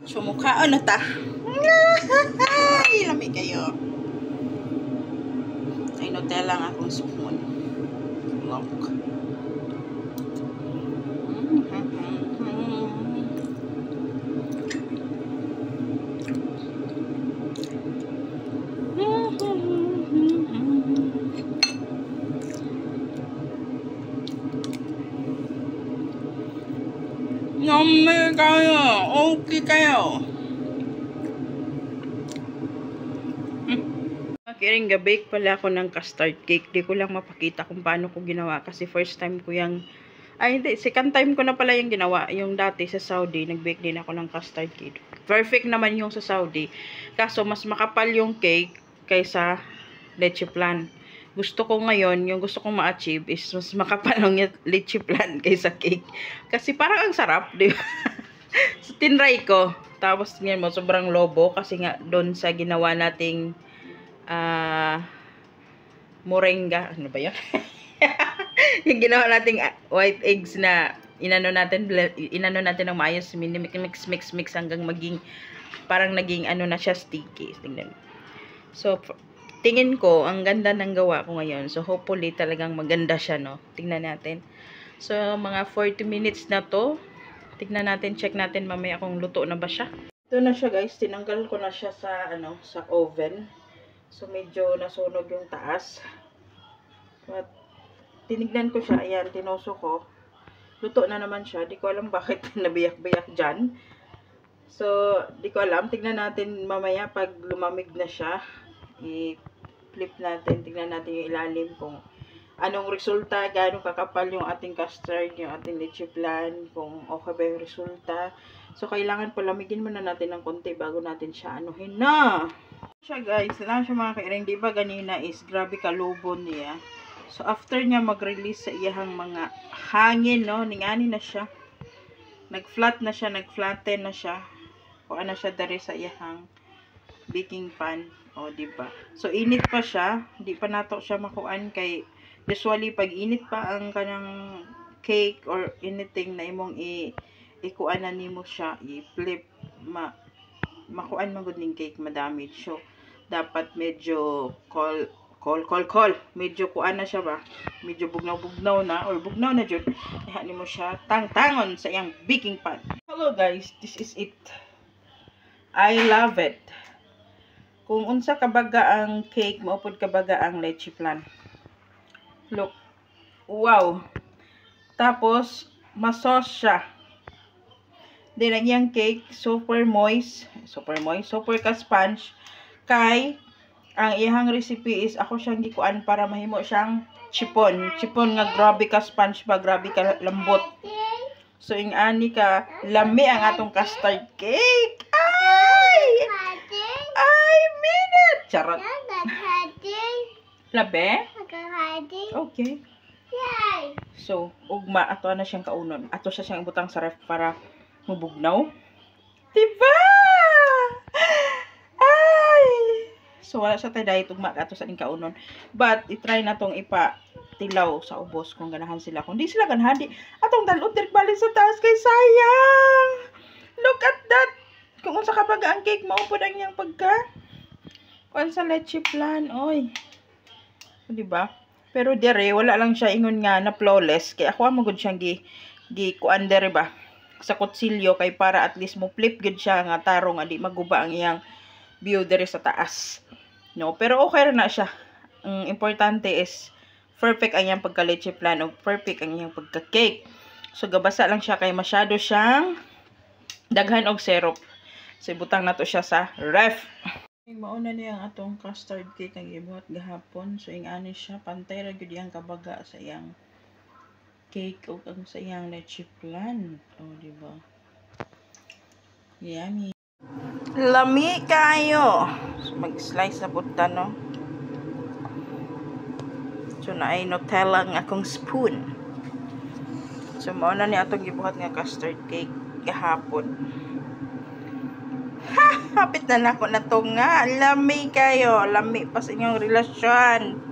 Sumukhaan na ta. Ay, lami kayo. Ay, Nutella ang akong spoon. Look. Yummy kayo. Okay kayo. Kiring ga-bake pala ako ng custard cake. Di ko lang mapakita kung paano ko ginawa. Kasi first time ko yung... Ay, hindi. Second time ko na pala yung ginawa. Yung dati sa Saudi, nag-bake din ako ng custard cake. Perfect naman yung sa Saudi. Kaso, mas makapal yung cake kaysa leche flan. Gusto ko ngayon, yung gusto kong ma-achieve is mas makapal yung leche flan kaysa cake. Kasi parang ang sarap, di ba? So, tinry ko. Tapos, ngayon mo, sobrang lobo. Kasi nga, doon sa ginawa nating moringa, ano ba yun? Yung ginawa nating white eggs na inano natin ng maayos, mix hanggang maging parang naging ano na siya, sticky. Tingnan. So tingin ko ang ganda ng gawa ko ngayon. So hopefully talagang maganda siya, no. Tingnan natin. So mga 40 minutes na to. Tingnan natin, check natin mamaya kung luto na ba siya. Ito na siya, guys. Tinanggal ko na siya sa sa oven. So, medyo nasunog yung taas. But, tinignan ko siya. Ayan, tinoso ko. Luto na naman siya. Di ko alam bakit nabiyak-biyak dyan. So, di ko alam. Tignan natin mamaya pag lumamig na siya. I-flip natin. Tignan natin yung ilalim kung anong resulta. Gaano kakapal yung ating custard, yung ating leche flan. Kung okay ba yung resulta. So, kailangan palamigin muna natin ng konti bago natin siya anuhin na. Siya, guys, lang siya mga kairing, di ba ganina is grabe kalubo niya. So after niya mag-release sa iyang mga hangin, no, ningani na siya. Nag-flat na siya, nag-flatten na siya. Kuha na siya dari sa iyang baking pan, o di ba? So init pa siya, di pa nato siya makuan kay usually pag init pa ang kanang cake or anything na imong ikuanan nimo siya, i-flip makuan man gud ning cake ma-damage. So dapat medyo medyo kuan na siya ba, medyo bugnaw na or bugnaw na jud, iha nimo siya tangtangon sa iyang baking pan. Hello guys, this is it. I love it. Kung unsa kabaga ang cake, maupod kabaga ang leche flan. Look, wow. Tapos masos siya. Then, ang iyang cake, super moist, super ka-sponge. Kay, ang iyang recipe is, ako siyang gikuan para mahimo siyang chipon. Chipon nga grabe ka-sponge ba, grabe ka lambot. So, ingani ka, lami ang atong custard cake. Ay! I mean it! Charot. Labe? Okay. So, ugma, ato na siyang kaunon. Ato siya siyang ibutang sa ref para mabugnaw. Diba? Ay! So, wala siya tayo dahil tugma ato sa ating kaunon. But, itry na tong tilaw sa ubos kung ganahan sila. Kung di sila ganahan, di atong dalot direct balik sa taas kay sayang. Look at that. Kung unsa kabaga ang cake, maupod ang iyang pagka. Kung sa leche flan, oy. Diba? Pero dire, wala lang siya ingon nga na flawless. Kaya ako amagod siyang kuan dire ba? Sa kutsilyo kay para at least mo flip gud siya nga tarong adi maguba ang iyang view dire sa taas. No, pero okay ra na siya. Ang importante is perfect ang iyang pagka-leche flan o perfect ang iyang pagka-cake. So gabasa lang siya kay masyado siyang daghan og syrup. So ibutang nato siya sa ref. Mauna niya ang atong custard cake ang ibuhat gahapon. So ingani siya pantay ra gyud iyang kabaga sa iyang cake o ang sa iyang leche flan. O, diba? Yummy. Lami kayo. So, mag-slice na punta, no? So, na ay Nutella ang akong spoon. So, mauna niya atong gibuhat nga custard cake gahapon. Ha! Hapit na nako na to nga. Lami kayo. Lami pa sa inyong relasyon.